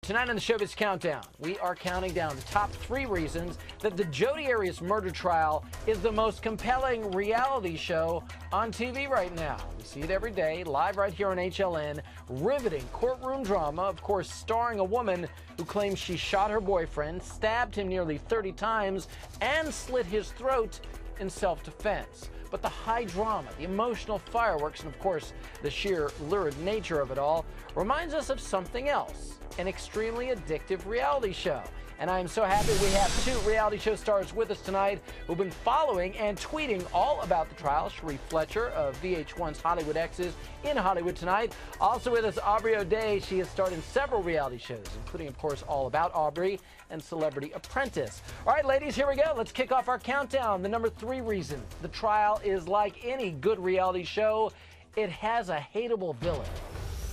Tonight on the Showbiz Countdown, we are counting down the top 3 reasons that the Jodi Arias murder trial is the most compelling reality show on TV right now. We see it every day, live right here on HLN. Riveting courtroom drama, of course, starring a woman who claims she shot her boyfriend, stabbed him nearly 30 times, and slit his throat in self-defense. But the high drama, the emotional fireworks, and of course, the sheer lurid nature of it all reminds us of something else, an extremely addictive reality show. And I am so happy we have 2 reality show stars with us tonight who've been following and tweeting all about the trial. Cherie Fletcher of VH1's Hollywood Exes in Hollywood tonight. Also with us, Aubrey O'Day. She has starred in several reality shows, including, of course, All About Aubrey and Celebrity Apprentice. All right, ladies, here we go. Let's kick off our countdown. The number 3 reason the trial is like any good reality show. It has a hateable villain.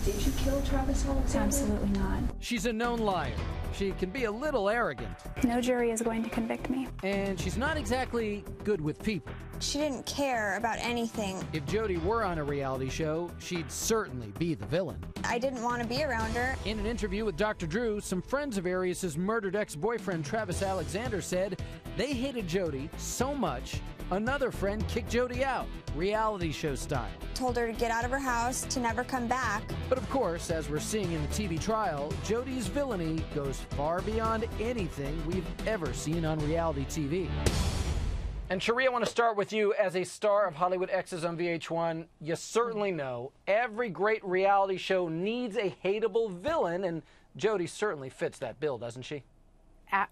Did you kill Travis Alexander? Absolutely not. She's a known liar. She can be a little arrogant. No jury is going to convict me. And she's not exactly good with people. She didn't care about anything. If Jodi were on a reality show, she'd certainly be the villain. I didn't want to be around her. In an interview with Dr. Drew, some friends of Arias' murdered ex-boyfriend Travis Alexander said they hated Jodi so much, another friend kicked Jodi out, reality show style. Told her to get out of her house, to never come back. But of course, as we're seeing in the TV trial, Jodi's villainy goes far beyond anything we've ever seen on reality TV. And Cherie, I want to start with you as a star of Hollywood Exes on VH1. You certainly know every great reality show needs a hateable villain, and Jodi certainly fits that bill, doesn't she?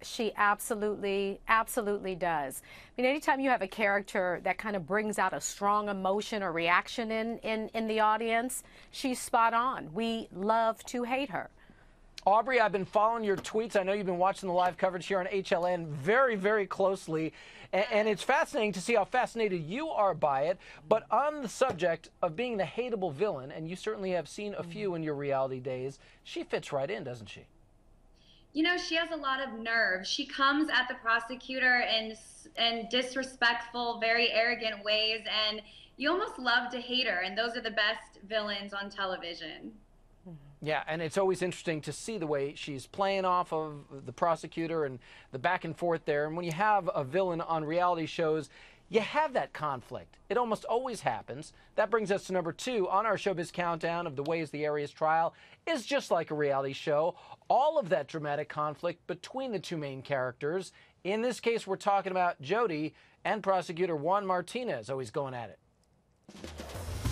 She absolutely does. I mean, anytime you have a character that kind of brings out a strong emotion or reaction in the audience, she's spot on. We love to hate her. Aubrey, I've been following your tweets. I know you've been watching the live coverage here on HLN very, very closely. And it's fascinating to see how fascinated you are by it. But on the subject of being the hateable villain, and you certainly have seen a few in your reality days, she fits right in, doesn't she? You know, she has a lot of nerve. She comes at the prosecutor in disrespectful, very arrogant ways, and you almost love to hate her, and those are the best villains on television. Yeah, and it's always interesting to see the way she's playing off of the prosecutor and the back and forth there. And when you have a villain on reality shows, you have that conflict. It almost always happens. That brings us to number 2 on our Showbiz Countdown of the ways the Arias trial is just like a reality show. All of that dramatic conflict between the 2 main characters. In this case, we're talking about Jodi and prosecutor Juan Martinez always going at it.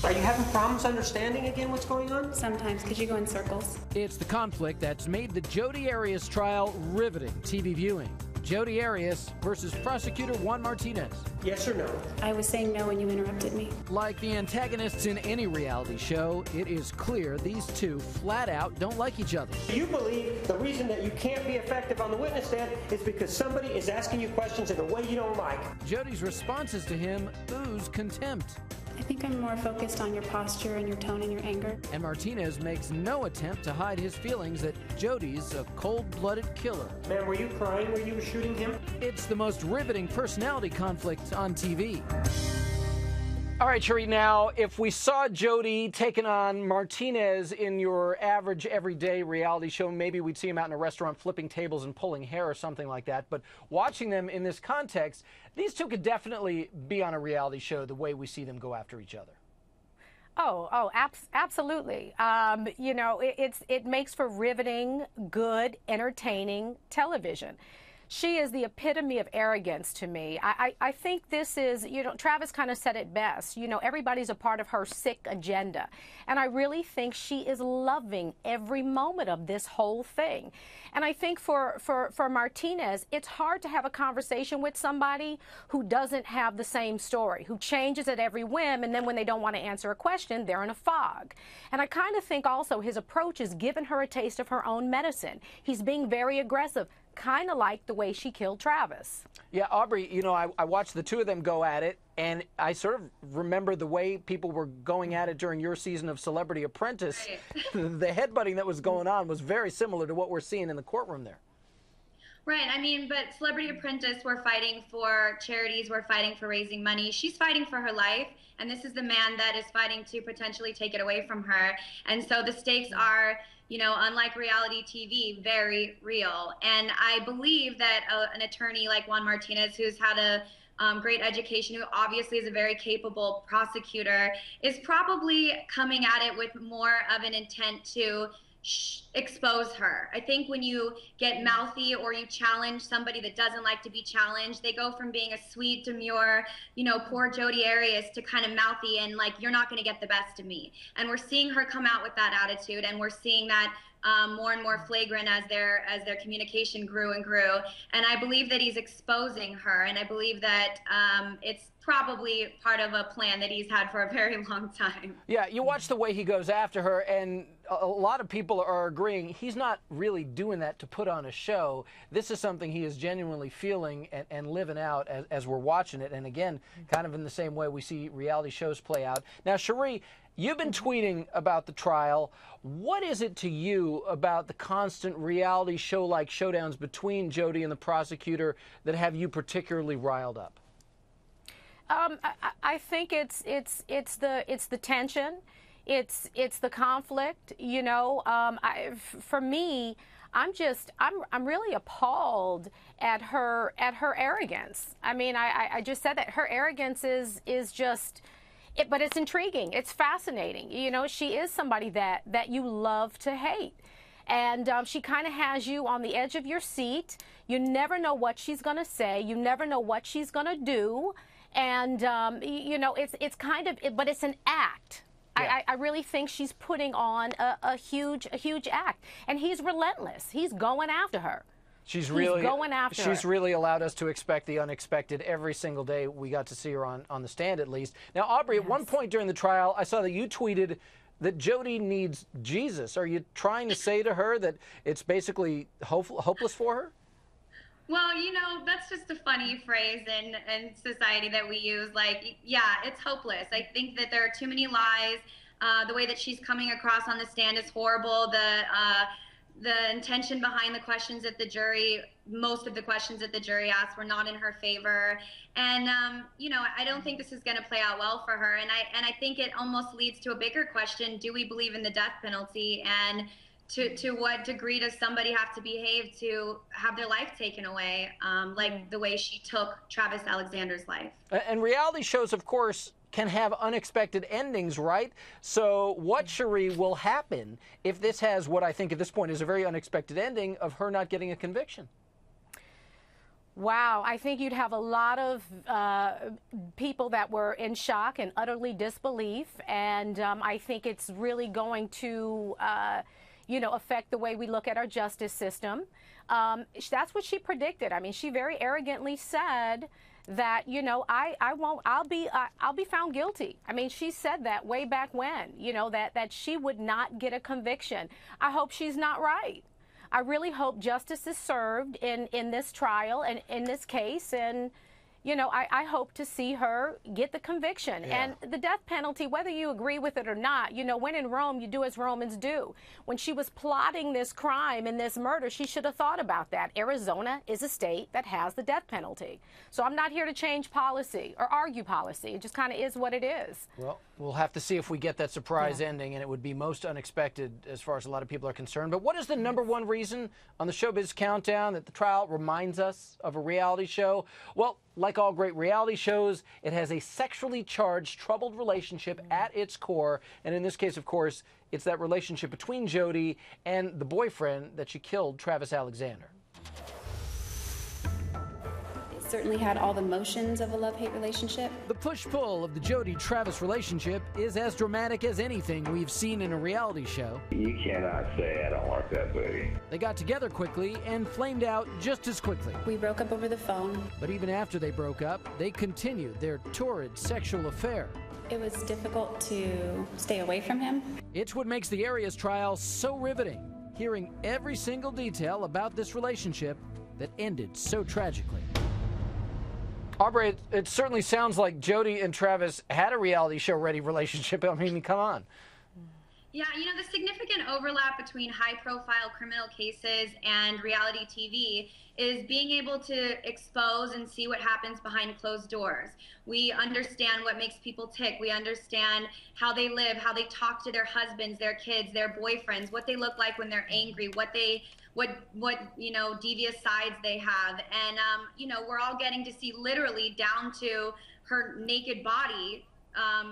Are you having problems understanding again what's going on? Sometimes, because you go in circles. It's the conflict that's made the Jodi Arias trial riveting TV viewing. Jodi Arias versus prosecutor Juan Martinez. Yes or no? I was saying no when you interrupted me. Like the antagonists in any reality show, it is clear these 2 flat out don't like each other. Do you believe the reason that you can't be effective on the witness stand is because somebody is asking you questions in a way you don't like? Jodi's responses to him ooze contempt. I think I'm more focused on your posture and your tone and your anger. And Martinez makes no attempt to hide his feelings that Jodi's a cold-blooded killer. Ma'am, were you crying when you were shooting him? It's the most riveting personality conflict on TV. All right, Cherie, now, if we saw Jodi taking on Martinez in your average everyday reality show, maybe we'd see him out in a restaurant flipping tables and pulling hair or something like that. But watching them in this context, these 2 could definitely be on a reality show the way we see them go after each other. Absolutely. You know, it makes for riveting, good, entertaining television. She is the epitome of arrogance to me. I think this is, you know, Travis kind of said it best. You know, everybody's a part of her sick agenda. And I really think she is loving every moment of this whole thing. And I think for Martinez, it's hard to have a conversation with somebody who doesn't have the same story, who changes at every whim, and then when they don't want to answer a question, they're in a fog. And I kind of think also his approach is giving her a taste of her own medicine. He's being very aggressive, kind of like the way she killed Travis. Yeah, Aubrey, you know, I watched the 2 of them go at it, and I sort of remember the way people were going at it during your season of Celebrity Apprentice. Right. The headbutting that was going on was very similar to what we're seeing in the courtroom there. Right. I mean, but Celebrity Apprentice, we're fighting for charities. We're fighting for raising money. She's fighting for her life. And this is the man that is fighting to potentially take it away from her. And so the stakes are, you know, unlike reality TV, very real. And I believe that an attorney like Juan Martinez, who's had a great education, who obviously is a very capable prosecutor, is probably coming at it with more of an intent to expose her. I think when you get mouthy or you challenge somebody that doesn't like to be challenged, they go from being a sweet, demure, you know, poor Jodi Arias to kind of mouthy and like, you're not going to get the best of me. And we're seeing her come out with that attitude, and we're seeing that more and more flagrant as their communication grew and grew. And I believe that he's exposing her, and I believe that it's probably part of a plan that he's had for a very long time. Yeah, you watch the way he goes after her, and a lot of people are agreeing he's not really doing that to put on a show. This is something he is genuinely feeling and living out as we're watching it. And again, kind of in the same way we see reality shows play out. Now, Cherie, you've been tweeting about the trial. What is it to you about the constant reality show-like showdowns between Jodi and the prosecutor that have you particularly riled up? I think it's the tension, it's the conflict. You know, for me, I'm really appalled at her arrogance. I mean, I just said that her arrogance is just. But it's intriguing. It's fascinating. You know, she is somebody that you love to hate. And she kind of has you on the edge of your seat. You never know what she's going to say. You never know what she's going to do. And, you know, it's kind of, but it's an act. Yeah. I really think she's putting on a huge act. And he's relentless. He's going after her. She's really allowed us to expect the unexpected every single day we got to see her on the stand, at least. Now, Aubrey, yes. At one point during the trial, I saw that you tweeted that Jodi needs Jesus. Are you trying to say to her that it's basically hopeless for her? Well, you know, that's just a funny phrase in society that we use. Like, yeah, it's hopeless. I think that there are too many lies. The way that she's coming across on the stand is horrible. The intention behind the questions that the jury, most of the questions that the jury asked, were not in her favor. And, you know, I don't think this is going to play out well for her. And I think it almost leads to a bigger question. Do we believe in the death penalty? And to what degree does somebody have to behave to have their life taken away, like the way she took Travis Alexander's life? And reality shows, of course, can have unexpected endings, right? So what, Cherie, will happen if this has what I think at this point is a very unexpected ending of her not getting a conviction? Wow, I think you'd have a lot of people that were in shock and utterly disbelief, and I think it's really going to, you know, affect the way we look at our justice system. That's what she predicted. I mean, she very arrogantly said that, you know, I'll be found guilty. I mean, she said that way back when, you know, that she would not get a conviction. I hope she's not right. I really hope justice is served in this trial and in this case, and you know, I hope to see her get the conviction. Yeah. And the death penalty, whether you agree with it or not, you know, when in Rome, you do as Romans do. When she was plotting this crime and this murder, she should have thought about that. Arizona is a state that has the death penalty. So I'm not here to change policy or argue policy. It just kind of is what it is. Well, we'll have to see if we get that surprise ending, and it would be most unexpected as far as a lot of people are concerned. But what is the number one reason on the Showbiz Countdown that the trial reminds us of a reality show? Well, like all great reality shows, it has a sexually charged, troubled relationship at its core. And in this case, of course, it's that relationship between Jodi and the boyfriend that she killed, Travis Alexander. Certainly had all the motions of a love-hate relationship. The push-pull of the Jodi-Travis relationship is as dramatic as anything we've seen in a reality show. You cannot say I don't like that booty. They got together quickly and flamed out just as quickly. We broke up over the phone. But even after they broke up, they continued their torrid sexual affair. It was difficult to stay away from him. It's what makes the Arias trial so riveting, hearing every single detail about this relationship that ended so tragically. Aubrey, it certainly sounds like Jodi and Travis had a reality show-ready relationship. I mean, come on. Yeah, you know, the significant overlap between high-profile criminal cases and reality TV is being able to expose and see what happens behind closed doors. We understand what makes people tick. We understand how they live, how they talk to their husbands, their kids, their boyfriends, what they look like when they're angry, what you know, devious sides they have. And you know, we're all getting to see literally down to her naked body,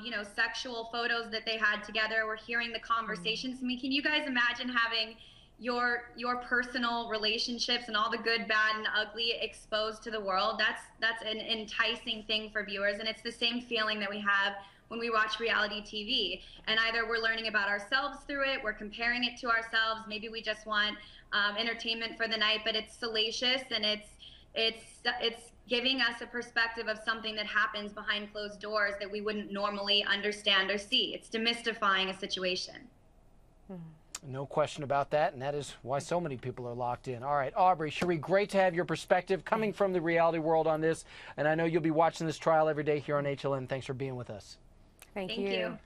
you know, sexual photos that they had together. We're hearing the conversations. I mean, can you guys imagine having your personal relationships and all the good, bad, and ugly exposed to the world? That's an enticing thing for viewers, and it's the same feeling that we have when we watch reality TV. And either we're learning about ourselves through it, we're comparing it to ourselves, maybe we just want entertainment for the night, but it's salacious, and it's giving us a perspective of something that happens behind closed doors that we wouldn't normally understand or see. It's demystifying a situation. No question about that, and that is why so many people are locked in. All right, Aubrey, Cherie, great to have your perspective coming from the reality world on this, and I know you'll be watching this trial every day here on HLN. Thanks for being with us. Thank you.